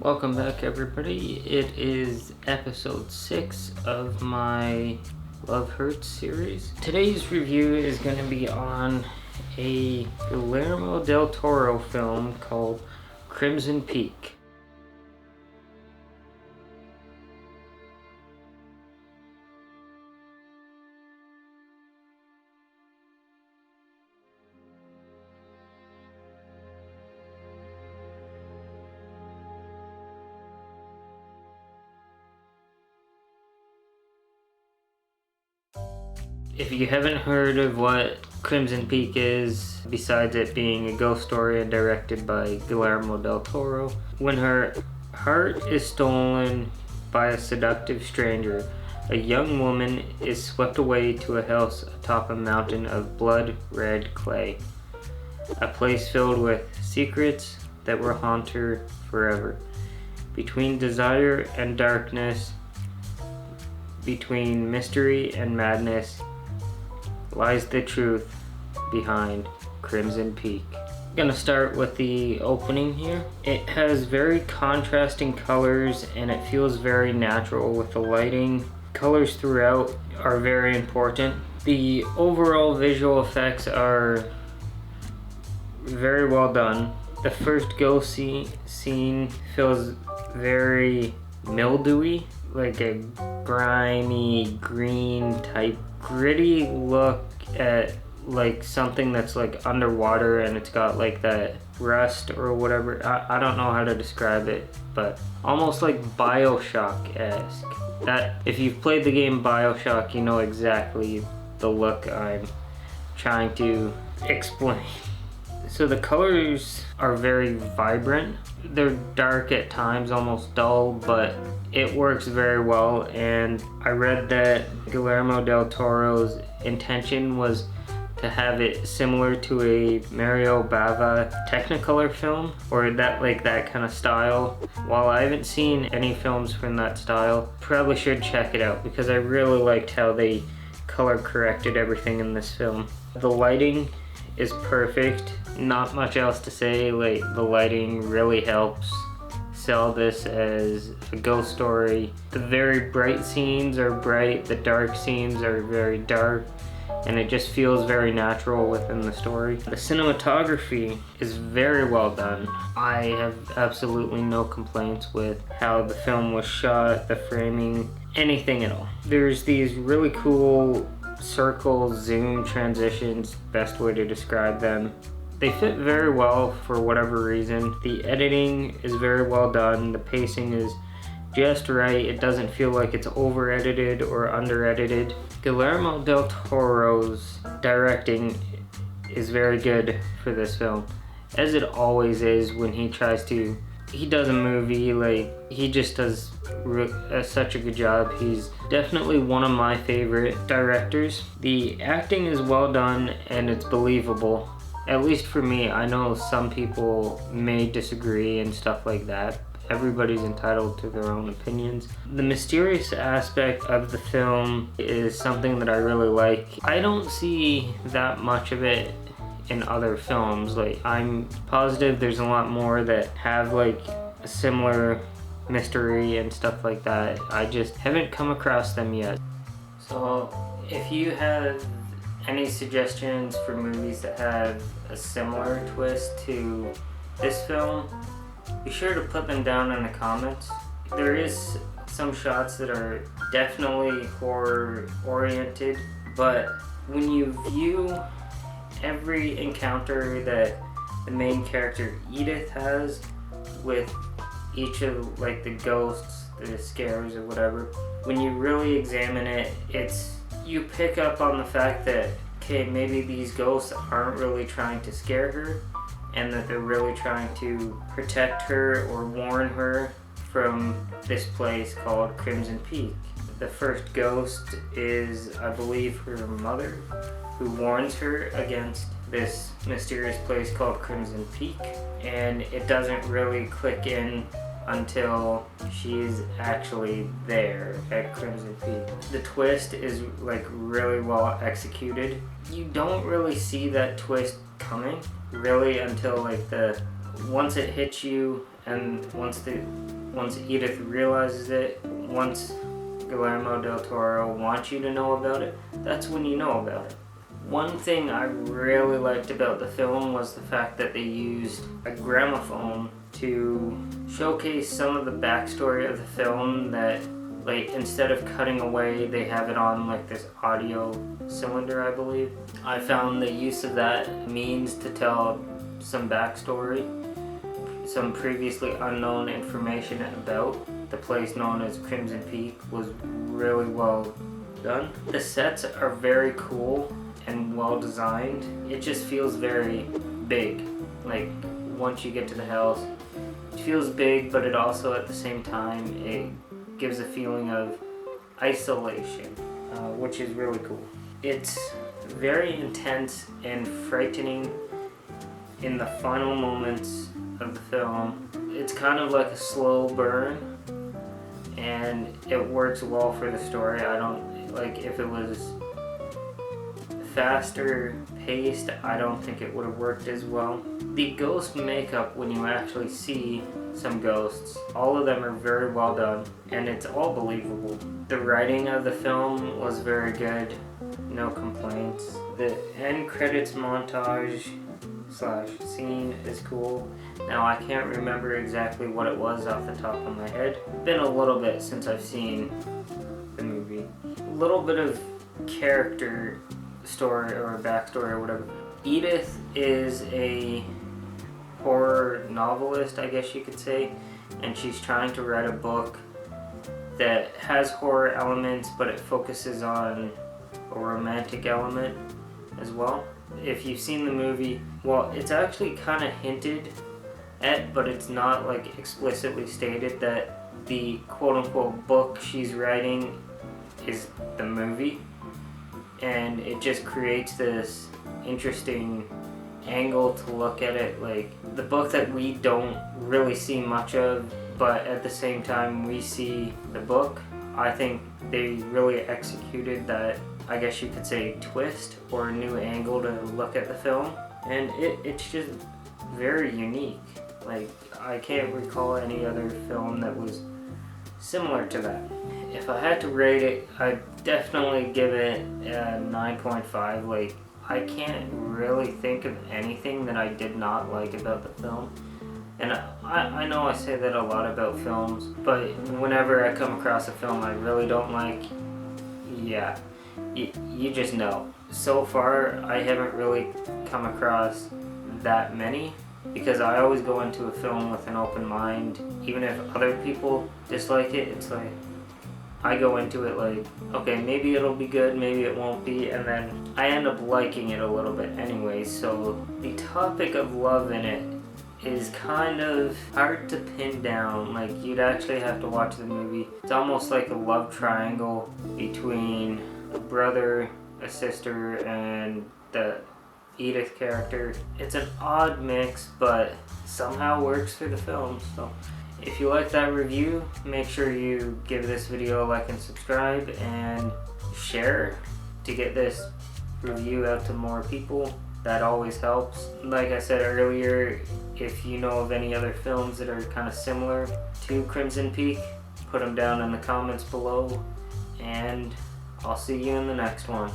Welcome back, everybody. It is episode 6 of my Love Hurts series. Today's review is going to be on a Guillermo Del Toro film called Crimson Peak. If you haven't heard of what Crimson Peak is, besides it being a ghost story directed by Guillermo Del Toro, when her heart is stolen by a seductive stranger, a young woman is swept away to a house atop a mountain of blood-red clay, a place filled with secrets that will haunt her forever. Between desire and darkness, between mystery and madness, lies the truth behind Crimson Peak. I'm gonna start with the opening here. It has very contrasting colors and it feels very natural with the lighting. Colors throughout are very important. The overall visual effects are very well done. The first ghost scene feels very mildewy, like a grimy green type gritty look at like something that's like underwater and it's got like that rust or whatever. I don't know how to describe it, but almost like Bioshock-esque. That if you've played the game Bioshock, you know exactly the look I'm trying to explain. So the colors are very vibrant. They're dark at times, almost dull, but it works very well. And I read that Guillermo del Toro's intention was to have it similar to a Mario Bava Technicolor film, or that kind of style. While I haven't seen any films from that style, probably should check it out because I really liked how they color corrected everything in this film. The lighting is perfect. Not much else to say. Like, the lighting really helps sell this as a ghost story. The very bright scenes are bright, the dark scenes are very dark, and it just feels very natural within the story. The cinematography is very well done. I have absolutely no complaints with how the film was shot, the framing, anything at all. There's these really cool circle zoom transitions, best way to describe them. They fit very well for whatever reason. The editing is very well done. The pacing is just right. It doesn't feel like it's over edited or under edited. Guillermo del Toro's directing is very good for this film, as it always is when he does a movie. Like, he just does such a good job. He's definitely one of my favorite directors. The acting is well done and it's believable, at least for me. I know some people may disagree and stuff like that. Everybody's entitled to their own opinions. The mysterious aspect of the film is something that I really like. I don't see that much of it in other films. Like, I'm positive there's a lot more that have like a similar mystery and stuff like that. I just haven't come across them yet. So if you have any suggestions for movies that have a similar twist to this film, be sure to put them down in the comments. There is some shots that are definitely horror oriented, but when you view every encounter that the main character Edith has with each of like the ghosts, the scares or whatever, when you really examine it, you pick up on the fact that, okay, maybe these ghosts aren't really trying to scare her, and that they're really trying to protect her or warn her from this place called Crimson Peak. The first ghost is, I believe, her mother, who warns her against this mysterious place called Crimson Peak, and it doesn't really click in until she's actually there at Crimson Peak. The twist is like really well executed. You don't really see that twist coming really until like the once it hits you, and once Edith realizes it, once Guillermo Del Toro wants you to know about it, that's when you know about it. One thing I really liked about the film was the fact that they used a gramophone to showcase some of the backstory of the film, that like instead of cutting away, they have it on like this audio cylinder, I believe. I found the use of that means to tell some backstory, some previously unknown information about the place known as Crimson Peak was really well done. The sets are very cool and well designed. It just feels very big. Like once you get to the house, it feels big, but it also at the same time it gives a feeling of isolation, which is really cool. It's very intense and frightening in the final moments of the film. It's kind of like a slow burn, and it works well for the story. I don't like if it was faster paced, I don't think it would have worked as well. The ghost makeup, when you actually see some ghosts, all of them are very well done, and it's all believable. The writing of the film was very good, no complaints. The end credits montage / scene is cool. Now I can't remember exactly what it was off the top of my head. It's been a little bit since I've seen the movie. A little bit of character story or backstory or whatever. Edith is a horror novelist, I guess you could say, and she's trying to write a book that has horror elements, but it focuses on a romantic element as well. If you've seen the movie, well, it's actually kind of hinted at, but it's not like explicitly stated that the quote-unquote book she's writing is the movie, and it just creates this interesting angle to look at it, like the book that we don't really see much of, but at the same time we see the book. I think they really executed that, I guess you could say, twist or a new angle to look at the film, and it's just very unique. Like I can't recall any other film that was similar to that. If I had to rate it, I'd definitely give it a 9.5. Like I can't really think of anything that I did not like about the film. And I know I say that a lot about films, but whenever I come across a film I really don't like, yeah, you just know. So far I haven't really come across that many, because I always go into a film with an open mind. Even if other people dislike it, it's like I go into it like, okay, maybe it'll be good, maybe it won't be, and then I end up liking it a little bit anyway. So the topic of love in it is kind of hard to pin down. Like you'd actually have to watch the movie. It's almost like a love triangle between a brother, a sister, and the Edith character. It's an odd mix, but somehow works for the film. So if you like that review, make sure you give this video a like and subscribe, and share to get this review out to more people. That always helps. Like I said earlier, if you know of any other films that are kind of similar to Crimson Peak, put them down in the comments below, and I'll see you in the next one.